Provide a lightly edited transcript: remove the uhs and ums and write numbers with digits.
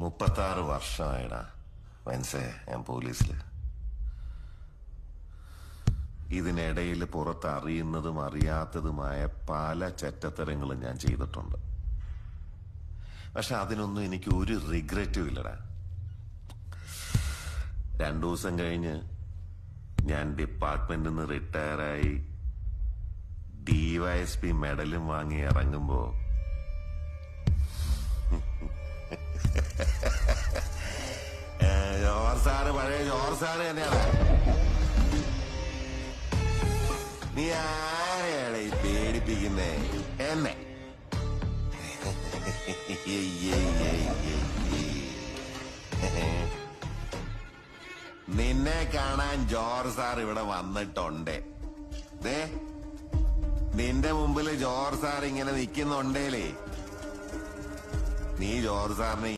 36 വർഷമായിടാ വെൻസേ ഞാൻ പോലീസില്. ഇതിനിടയിൽ പുറത്ത് അറിയുന്നതും അറിയാത്തതുമായ പല ചെറ്റത്തരങ്ങളും ഞാൻ ചെയ്തിട്ടുണ്ട്. പക്ഷെ അതിനൊന്നും എനിക്ക് ഒരു റിഗ്രറ്റും ഇല്ലടാ. 2 ദിവസം കഴിഞ്ഞ് ഞാൻ ഡിപ്പാർട്ട്മെന്റിൽ നിന്ന് റിട്ടയറായി DYSP മെഡലും വാങ്ങി ഇറങ്ങുമ്പോ ജോർജ് സാറ് പഴയ ജോർജ് സാറ് തന്നെയാണ്. നീ ആരെയാണ് ഈ പേടിപ്പിക്കുന്നേ? എന്നെ നിന്നെ കാണാൻ ജോർജ് സാർ ഇവിടെ വന്നിട്ടുണ്ട്. നിന്റെ മുമ്പിൽ ജോർജ് സാർ ഇങ്ങനെ നിൽക്കുന്നുണ്ടേലേ നീ ജോർജ് സാറിനെ